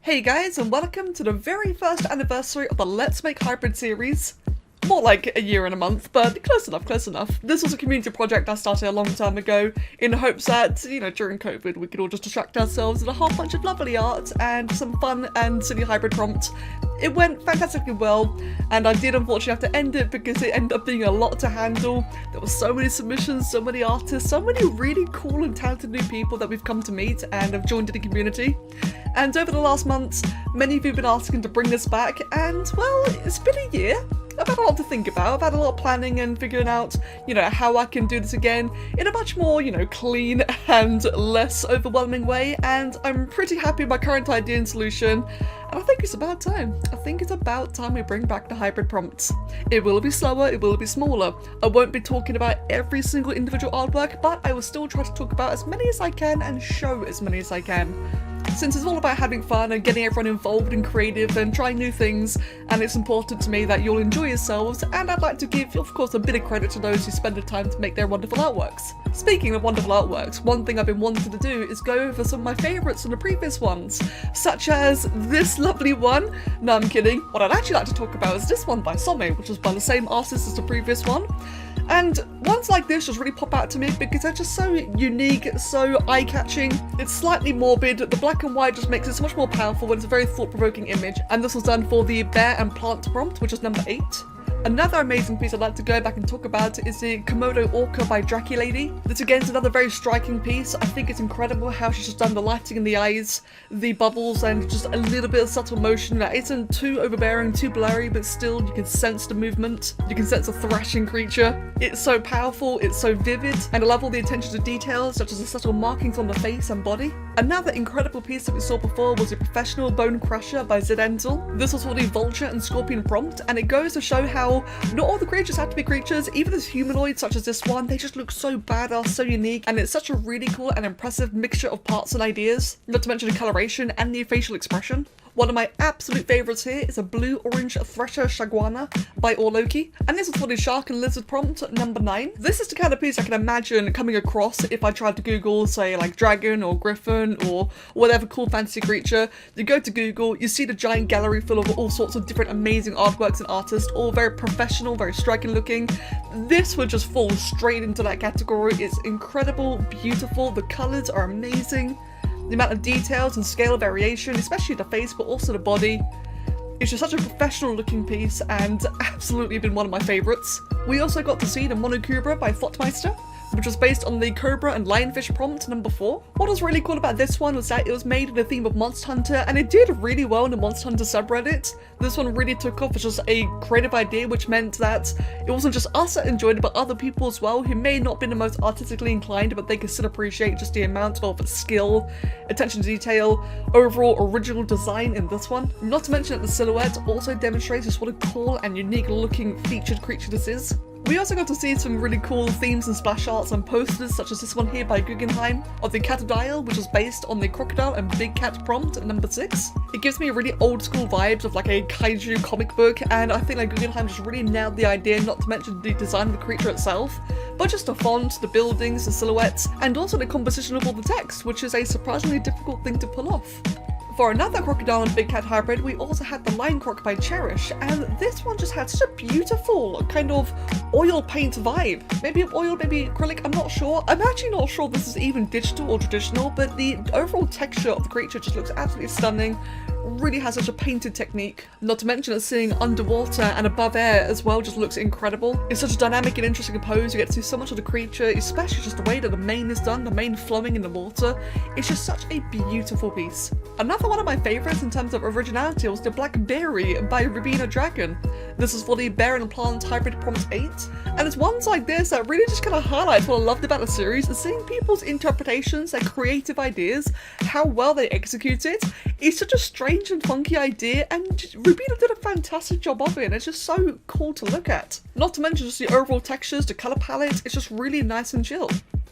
Hey guys, and welcome to the very first anniversary of the Let's Make Hybrid series. More like a year and a month, but close enough, close enough. This was a community project I started a long time ago in the hopes that, during COVID we could all just distract ourselves with a whole bunch of lovely art and some fun and silly hybrid prompts. It went fantastically well, and I did unfortunately have to end it because it ended up being a lot to handle. There were so many submissions, so many artists, so many really cool and talented new people that we've come to meet and have joined in the community. And over the last months, many of you have been asking to bring this back, and well, it's been a year. I've had a lot to think about. I've had a lot of planning and figuring out, how I can do this again in a much more, clean and less overwhelming way, and I'm pretty happy with my current idea and solution, and I think it's about time. I think it's about time we bring back the hybrid prompts. It will be slower, it will be smaller. I won't be talking about every single individual artwork, but I will still try to talk about as many as I can and show as many as I can. Since it's all about having fun and getting everyone involved and creative and trying new things, and it's important to me that you'll enjoy yourselves, and I'd like to give, of course, a bit of credit to those who spend the time to make their wonderful artworks. Speaking of wonderful artworks, one thing I've been wanting to do is go over some of my favourites from the previous ones, such as this lovely one. No, I'm kidding. What I'd actually like to talk about is this one by Some, which was by the same artist as the previous one. And ones like this just really pop out to me because they're just so unique, so eye-catching. It's slightly morbid, the black and white just makes it so much more powerful, and it's a very thought-provoking image. And this was done for the bear and plant prompt, which is number 8. Another amazing piece I'd like to go back and talk about is the Komodo Orca by Lady. This again is another very striking piece. I think it's incredible how she's just done the lighting in the eyes, the bubbles, and just a little bit of subtle motion that isn't too overbearing, too blurry, but still you can sense the movement. You can sense a thrashing creature. It's so powerful, it's so vivid, and I love all the attention to details, such as the subtle markings on the face and body. Another incredible piece that we saw before was the Professional Bone Crusher by Enzel. This was for the Vulture and Scorpion prompt, and it goes to show how not all the creatures have to be creatures. Even as humanoids such as this one, they just look so badass, so unique, and it's such a really cool and impressive mixture of parts and ideas, not to mention the coloration and the facial expression. One of my absolute favourites here is a blue-orange Thresher Shaguana by Orloki, and this is for the Shark and Lizard prompt, number 9. This is the kind of piece I can imagine coming across if I tried to Google, say, like dragon or griffin or whatever cool fantasy creature. You go to Google, you see the giant gallery full of all sorts of different amazing artworks and artists, all very professional, very striking looking. This would just fall straight into that category. It's incredible, beautiful, the colours are amazing. The amount of details and scale variation, especially the face but also the body. It's just such a professional looking piece and absolutely been one of my favourites. We also got to see the Monokubra by Thotmeister, which was based on the Cobra and Lionfish prompt, number 4. What was really cool about this one was that it was made in the theme of Monster Hunter, and it did really well in the Monster Hunter subreddit. This one really took off as just a creative idea, which meant that it wasn't just us that enjoyed it, but other people as well, who may not be the most artistically inclined, but they could still appreciate just the amount of skill, attention to detail, overall original design in this one. Not to mention that the silhouette also demonstrates just what a cool and unique looking featured creature this is. We also got to see some really cool themes and splash arts and posters, such as this one here by Gugenheim of the Catadile, which was based on the Crocodile and Big Cat prompt, number 6. It gives me really old school vibes of like a kaiju comic book, and I think that Gugenheim just really nailed the idea, not to mention the design of the creature itself, but just the font, the buildings, the silhouettes, and also the composition of all the text, which is a surprisingly difficult thing to pull off. For another Crocodile and Big Cat hybrid, we also had the Lion Croc by Cherish, and this one just had such a beautiful kind of oil paint vibe. Maybe oil, maybe acrylic, I'm not sure. I'm actually not sure if this is even digital or traditional, but the overall texture of the creature just looks absolutely stunning. Really has such a painted technique. Not to mention that seeing underwater and above air as well just looks incredible. It's such a dynamic and interesting pose. You get to see so much of the creature, especially just the way that the mane is done, the mane flowing in the water. It's just such a beautiful piece. Another one of my favourites in terms of originality was the Black Berry by Rubina Dragon. This is for the Bear and Plant Hybrid Prompt 8, and it's ones like this that really just kind of highlights what I loved about the series, and seeing people's interpretations, their creative ideas, how well they execute it. It's such a strange and funky idea, and Rubina did a fantastic job of it, and it's just so cool to look at. Not to mention just the overall textures, the colour palette, it's just really nice and chill.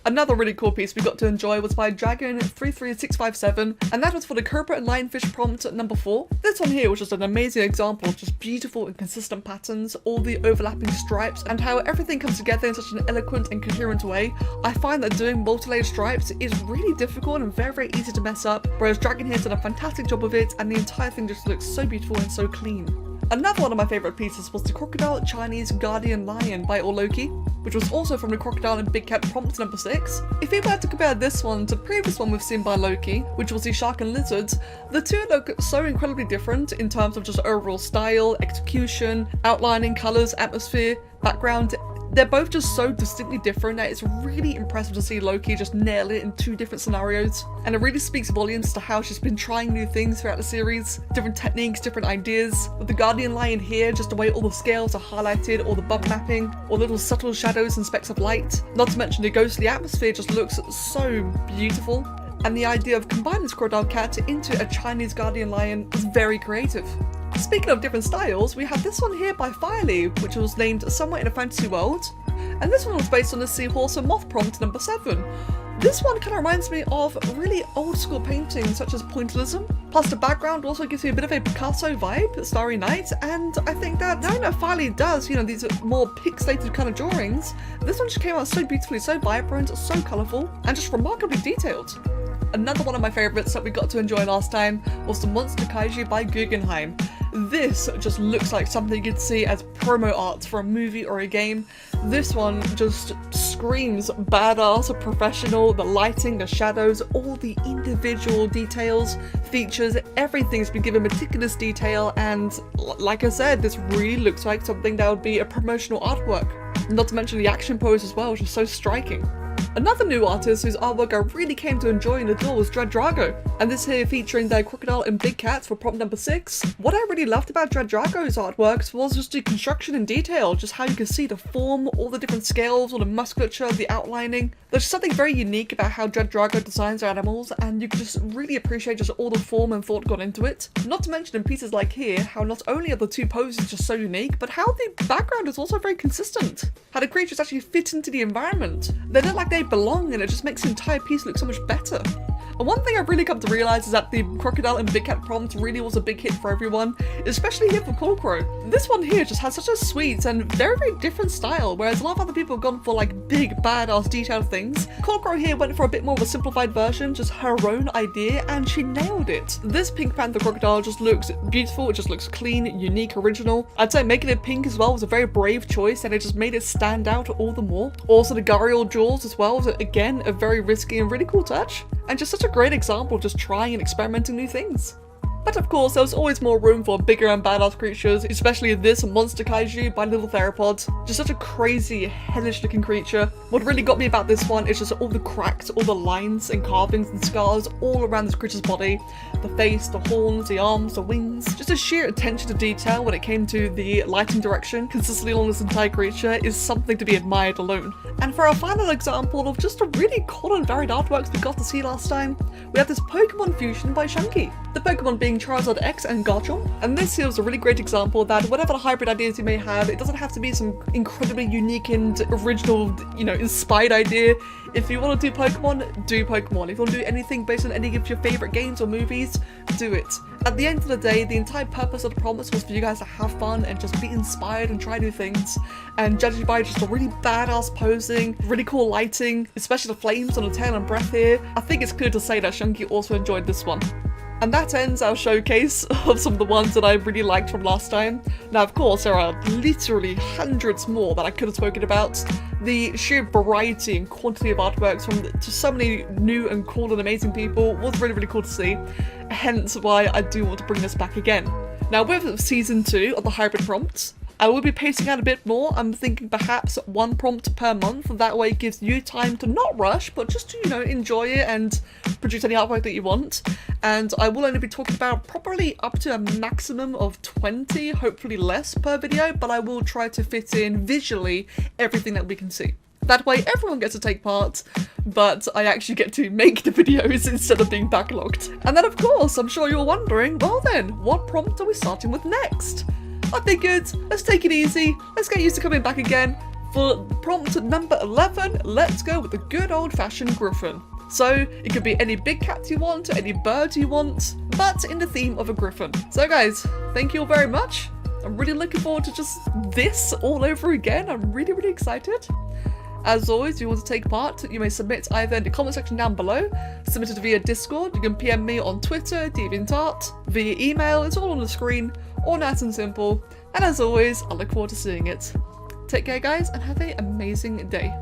Another really cool piece we got to enjoy was by Dragon33657, and that was for the Cobra and Lionfish prompt number 4. This one here was just an amazing example of just beautiful and consistent patterns, all the overlapping stripes, and how everything comes together in such an eloquent and coherent way. I find that doing multi-layered stripes is really difficult and very, very easy to mess up, whereas Dragon here's done a fantastic job of it, and the entire thing just looks so beautiful and so clean. Another one of my favourite pieces was the Crocodile Chinese Guardian Lion by Orloki, which was also from the Crocodile and Big Cat prompt number 6. If we were to compare this one to the previous one we've seen by Loki, which was the Shark and Lizards, the two look so incredibly different in terms of just overall style, execution, outlining, colours, atmosphere, background. They're both just so distinctly different that it's really impressive to see Loki just nail it in 2 different scenarios. And it really speaks volumes to how she's been trying new things throughout the series, different techniques, different ideas. With the Guardian Lion here, just the way all the scales are highlighted, all the bump mapping, all little subtle shadows and specks of light. Not to mention the ghostly atmosphere just looks so beautiful. And the idea of combining this crocodile cat into a Chinese Guardian Lion is very creative. Speaking of different styles, we have this one here by Firely, which was named Somewhere in a Fantasy World, and this one was based on the Seahorse and Moth prompt number 7. This one kind of reminds me of really old school paintings such as Pointillism, plus the background also gives you a bit of a Picasso vibe, Starry Night, and I think that knowing that Firely does, these more pixelated kind of drawings, this one just came out so beautifully, so vibrant, so colourful, and just remarkably detailed. Another one of my favourites that we got to enjoy last time was the Monster Kaiju by Gugenheim. This just looks like something you'd see as promo art for a movie or a game. This one just screams badass, professional, the lighting, the shadows, all the individual details, features, everything's been given meticulous detail, and like I said, this really looks like something that would be a promotional artwork. Not to mention the action pose as well, which is so striking. Another new artist whose artwork I really came to enjoy and adore was Dread Drago, and this here featuring their Crocodile and Big Cats for prompt number 6. What I really loved about Dread Drago's artworks was just the construction and detail, just how you can see the form, all the different scales, all the musculature, the outlining. There's something very unique about how Dread Drago designs their animals, and you can just really appreciate just all the form and thought gone into it. Not to mention in pieces like here, how not only are the 2 poses just so unique, but how the background is also very consistent. How the creatures actually fit into the environment. They look like they belong, and it just makes the entire piece look so much better. And one thing I've really come to realise is that the Crocodile and Big Cat prompt really was a big hit for everyone, especially here for Coolcrow. This one here just has such a sweet and very, very different style, whereas a lot of other people have gone for like big, badass, detailed things. Coolcrow here went for a bit more of a simplified version, just her own idea, and she nailed it. This Pink Panther Crocodile just looks beautiful, it just looks clean, unique, original. I'd say making it pink as well was a very brave choice, and it just made it stand out all the more. Also the Gharial Jaws as well was, again, a very risky and really cool touch, and just such a great example of just trying and experimenting new things. But of course, there was always more room for bigger and badass creatures, especially this Monster Kaiju by Little Theropod. Just such a crazy, hellish looking creature. What really got me about this one is just all the cracks, all the lines and carvings and scars all around this creature's body. The face, the horns, the arms, the wings. Just a sheer attention to detail when it came to the lighting direction consistently along this entire creature is something to be admired alone. And for our final example of just a really cool and varied artworks we got to see last time, we have this Pokemon fusion by Shunky. The Pokemon being Charizard X and Garchomp. And this here is a really great example that whatever the hybrid ideas you may have, it doesn't have to be some incredibly unique and original, inspired idea. If you want to do Pokemon, do Pokemon. If you want to do anything based on any of your favourite games or movies, do it. At the end of the day, the entire purpose of the promise was for you guys to have fun and just be inspired and try new things. And judging by just a really badass posing, really cool lighting, especially the flames on the tail and breath here, I think it's clear to say that Shunky also enjoyed this one. And that ends our showcase of some of the ones that I really liked from last time. Now, of course, there are literally hundreds more that I could have spoken about. The sheer variety and quantity of artworks from just so many new and cool and amazing people was really, really cool to see. Hence why I do want to bring this back again. Now, with season 2 of the hybrid prompts, I will be pacing out a bit more. I'm thinking perhaps 1 prompt per month. That way it gives you time to not rush, but just to, enjoy it and produce any artwork that you want. And I will only be talking about probably up to a maximum of 20, hopefully less per video, but I will try to fit in visually everything that we can see. That way everyone gets to take part, but I actually get to make the videos instead of being backlogged. And then of course, I'm sure you're wondering, well then, what prompt are we starting with next? I figured, let's take it easy, let's get used to coming back again. For prompt number 11, let's go with the good old-fashioned griffin. So, it could be any big cat you want, any bird you want, but in the theme of a griffin. So guys, thank you all very much. I'm really looking forward to just this all over again. I'm really, really excited. As always, if you want to take part, you may submit either in the comment section down below, submit it via Discord, you can PM me on Twitter, DeviantArt, via email, it's all on the screen, all nice and simple. And as always, I look forward to seeing it. Take care guys, and have an amazing day.